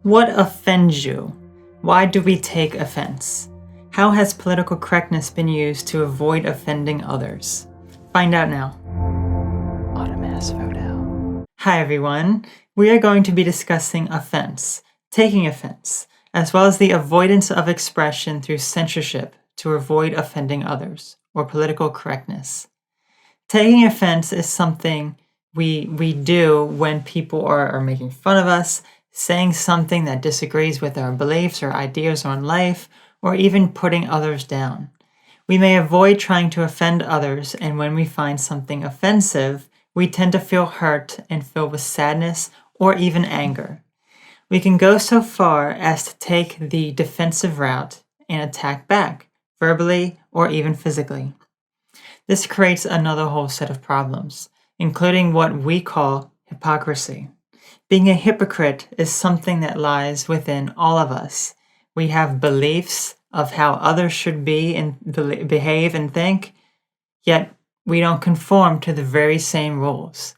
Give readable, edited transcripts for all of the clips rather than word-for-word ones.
What offends you? Why do we take offense? How has political correctness been used to avoid offending others? Find out now. Automass photo. Hi everyone. We are going to be discussing offense, taking offense, as well as the avoidance of expression through censorship to avoid offending others, or political correctness. Taking offense is something we do when people are making fun of us, saying something that disagrees with our beliefs or ideas on life, or even putting others down. We may avoid trying to offend others, and when we find something offensive, we tend to feel hurt and filled with sadness or even anger. We can go so far as to take the defensive route and attack back, verbally or even physically. This creates another whole set of problems, including what we call hypocrisy. Being a hypocrite is something that lies within all of us. We have beliefs of how others should be and behave and think, yet we don't conform to the very same rules.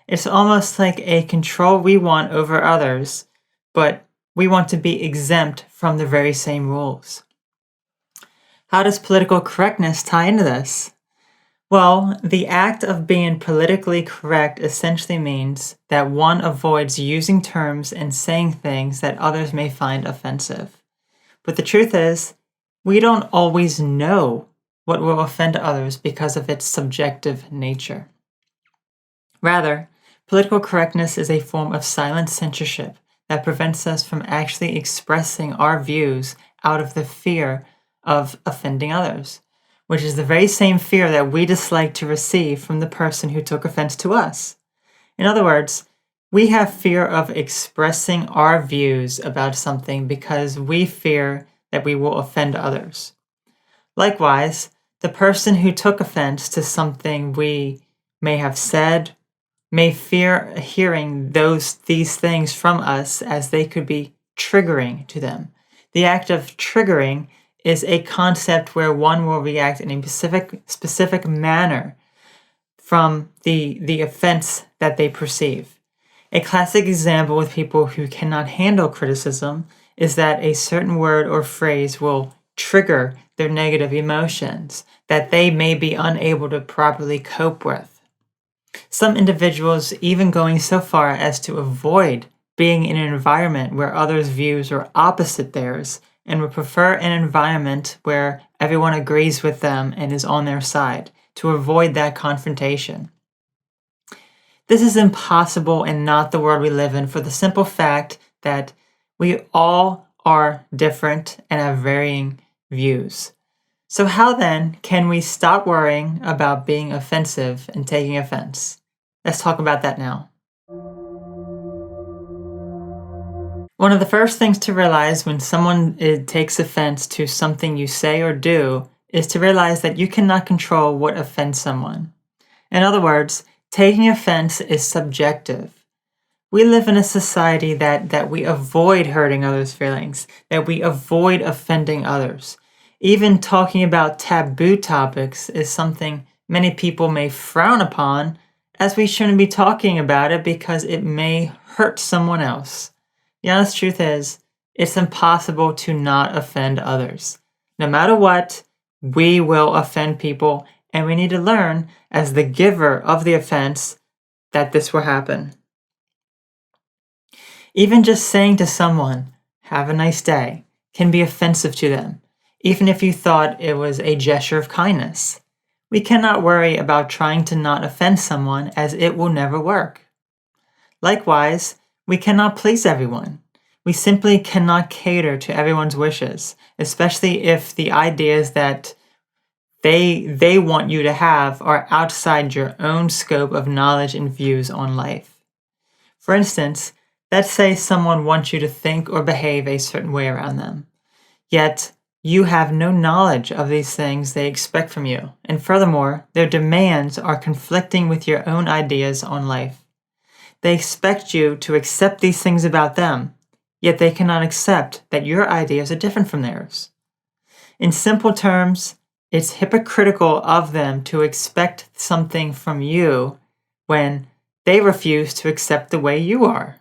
It's almost like a control we want over others, but we want to be exempt from the very same rules. How does political correctness tie into this? Well, the act of being politically correct essentially means that one avoids using terms and saying things that others may find offensive. But the truth is, we don't always know what will offend others because of its subjective nature. Rather, political correctness is a form of silent censorship that prevents us from actually expressing our views out of the fear of offending others, which is the very same fear that we dislike to receive from the person who took offense to us. In other words, we have fear of expressing our views about something because we fear that we will offend others. Likewise, the person who took offense to something we may have said may fear hearing these things from us as they could be triggering to them. The act of triggering is a concept where one will react in a specific manner from the offense that they perceive. A classic example with people who cannot handle criticism is that a certain word or phrase will trigger their negative emotions that they may be unable to properly cope with. Some individuals even going so far as to avoid being in an environment where others' views are opposite theirs and would prefer an environment where everyone agrees with them and is on their side to avoid that confrontation. This is impossible and not the world we live in for the simple fact that we all are different and have varying views. So how then can we stop worrying about being offensive and taking offense? Let's talk about that now. One of the first things to realize when someone takes offense to something you say or do is to realize that you cannot control what offends someone. In other words, taking offense is subjective. We live in a society that we avoid hurting others' feelings, that we avoid offending others. Even talking about taboo topics is something many people may frown upon, as we shouldn't be talking about it because it may hurt someone else. The honest truth is, it's impossible to not offend others. No matter what, we will offend people, and we need to learn, as the giver of the offense, that this will happen. Even just saying to someone, "Have a nice day," can be offensive to them, even if you thought it was a gesture of kindness. We cannot worry about trying to not offend someone, as it will never work. Likewise, we cannot please everyone. We simply cannot cater to everyone's wishes, especially if the ideas that they want you to have are outside your own scope of knowledge and views on life. For instance, let's say someone wants you to think or behave a certain way around them, yet you have no knowledge of these things they expect from you, and furthermore, their demands are conflicting with your own ideas on life. They expect you to accept these things about them, yet they cannot accept that your ideas are different from theirs. In simple terms, it's hypocritical of them to expect something from you when they refuse to accept the way you are.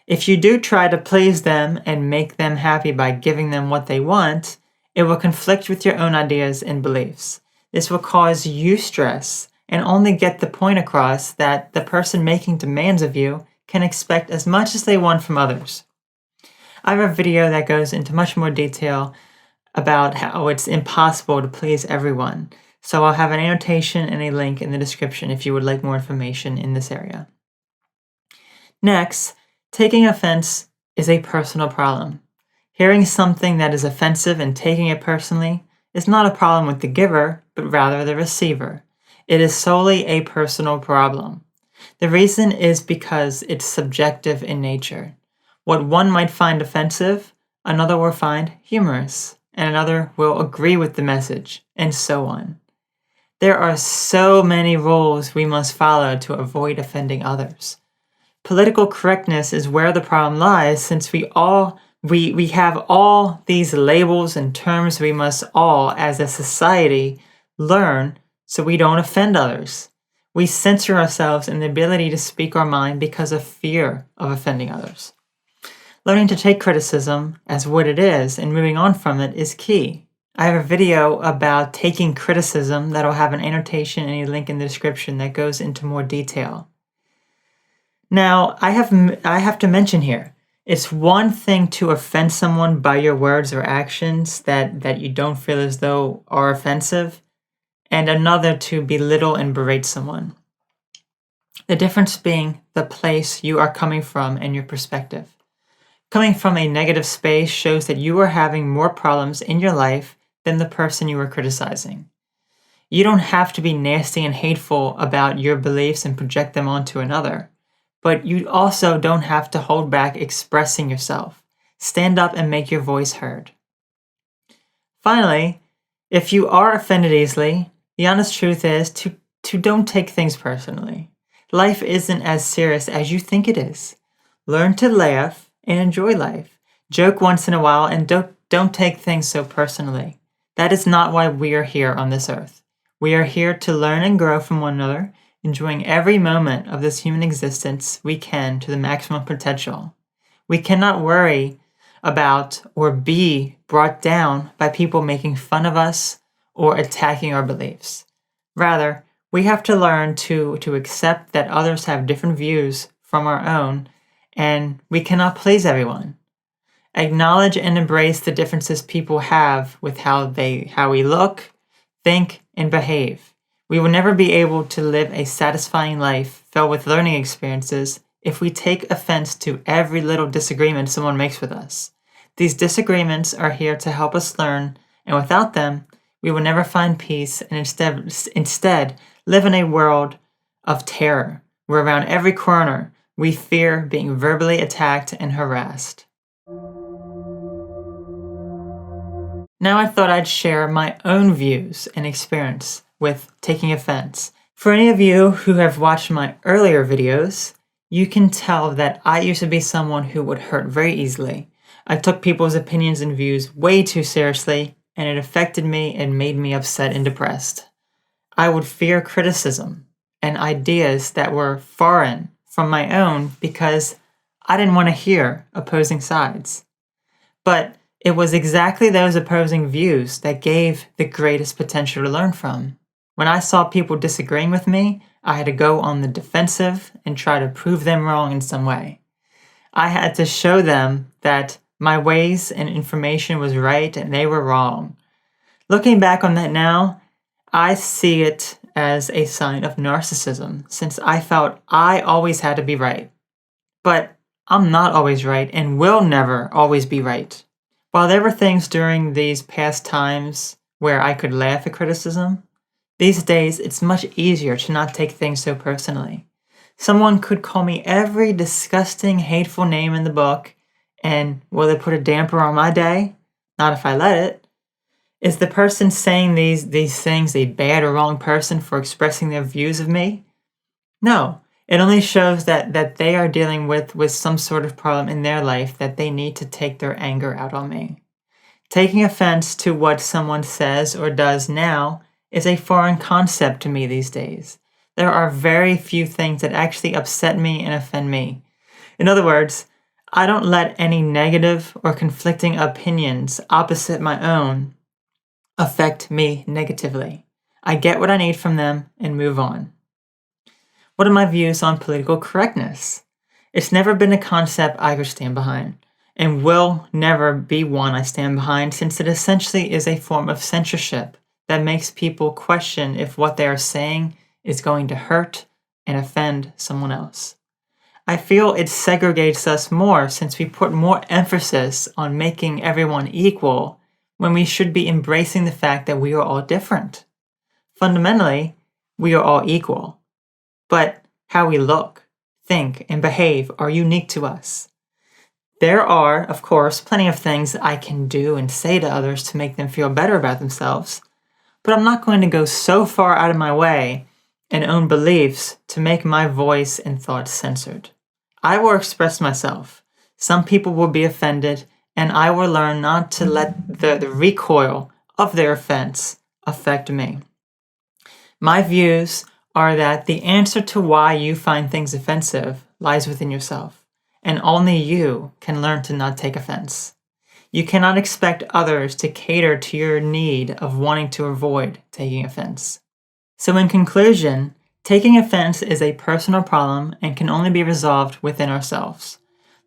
If you do try to please them and make them happy by giving them what they want, it will conflict with your own ideas and beliefs. This will cause you stress and only get the point across that the person making demands of you can expect as much as they want from others. I have a video that goes into much more detail about how it's impossible to please everyone, so I'll have an annotation and a link in the description if you would like more information in this area. Next, taking offense is a personal problem. Hearing something that is offensive and taking it personally is not a problem with the giver, but rather the receiver. It is solely a personal problem. The reason is because it's subjective in nature. What one might find offensive, another will find humorous, and another will agree with the message, and so on. There are so many rules we must follow to avoid offending others. Political correctness is where the problem lies, since we have all these labels and terms we must all, as a society, learn so we don't offend others. We censor ourselves in the ability to speak our mind because of fear of offending others. Learning to take criticism as what it is and moving on from it is key. I have a video about taking criticism that'll have an annotation and a link in the description that goes into more detail. Now, I have to mention here, it's one thing to offend someone by your words or actions that you don't feel as though are offensive, and another to belittle and berate someone. The difference being the place you are coming from and your perspective. Coming from a negative space shows that you are having more problems in your life than the person you are criticizing. You don't have to be nasty and hateful about your beliefs and project them onto another, but you also don't have to hold back expressing yourself. Stand up and make your voice heard. Finally, if you are offended easily, the honest truth is to don't take things personally. Life isn't as serious as you think it is. Learn to laugh and enjoy life. Joke once in a while and don't take things so personally. That is not why we are here on this earth. We are here to learn and grow from one another, enjoying every moment of this human existence we can to the maximum potential. We cannot worry about or be brought down by people making fun of us or attacking our beliefs. Rather, we have to learn to accept that others have different views from our own, and we cannot please everyone. Acknowledge and embrace the differences people have with how we look, think, and behave. We will never be able to live a satisfying life filled with learning experiences if we take offense to every little disagreement someone makes with us. These disagreements are here to help us learn, and without them, we will never find peace and instead live in a world of terror, where around every corner we fear being verbally attacked and harassed. Now I thought I'd share my own views and experience with taking offense. For any of you who have watched my earlier videos, you can tell that I used to be someone who would hurt very easily. I took people's opinions and views way too seriously, and it affected me and made me upset and depressed. I would fear criticism and ideas that were foreign from my own because I didn't want to hear opposing sides. But it was exactly those opposing views that gave the greatest potential to learn from. When I saw people disagreeing with me, I had to go on the defensive and try to prove them wrong in some way. I had to show them that my ways and information was right and they were wrong. Looking back on that now, I see it as a sign of narcissism, since I felt I always had to be right. But I'm not always right and will never always be right. While there were things during these past times where I could laugh at criticism, these days it's much easier to not take things so personally. Someone could call me every disgusting, hateful name in the book, and will it put a damper on my day? Not if I let it. Is the person saying these things a bad or wrong person for expressing their views of me? No. It only shows that they are dealing with some sort of problem in their life that they need to take their anger out on me. Taking offense to what someone says or does now is a foreign concept to me these days. There are very few things that actually upset me and offend me. In other words, I don't let any negative or conflicting opinions opposite my own affect me negatively. I get what I need from them and move on. What are my views on political correctness? It's never been a concept I could stand behind, and will never be one I stand behind, since it essentially is a form of censorship that makes people question if what they are saying is going to hurt and offend someone else. I feel it segregates us more, since we put more emphasis on making everyone equal when we should be embracing the fact that we are all different. Fundamentally, we are all equal, but how we look, think, and behave are unique to us. There are, of course, plenty of things I can do and say to others to make them feel better about themselves, but I'm not going to go so far out of my way and own beliefs to make my voice and thoughts censored. I will express myself. Some people will be offended, and I will learn not to let the recoil of their offense affect me. My views are that the answer to why you find things offensive lies within yourself, and only you can learn to not take offense. You cannot expect others to cater to your need of wanting to avoid taking offense. So in conclusion, taking offense is a personal problem and can only be resolved within ourselves.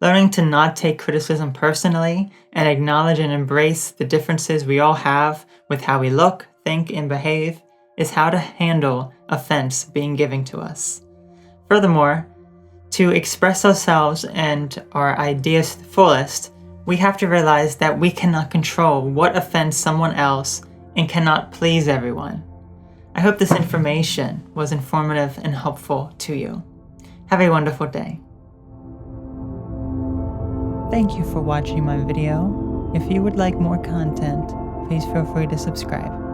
Learning to not take criticism personally and acknowledge and embrace the differences we all have with how we look, think, and behave is how to handle offense being given to us. Furthermore, to express ourselves and our ideas to the fullest, we have to realize that we cannot control what offends someone else and cannot please everyone. I hope this information was informative and helpful to you. Have a wonderful day. Thank you for watching my video. If you would like more content, please feel free to subscribe.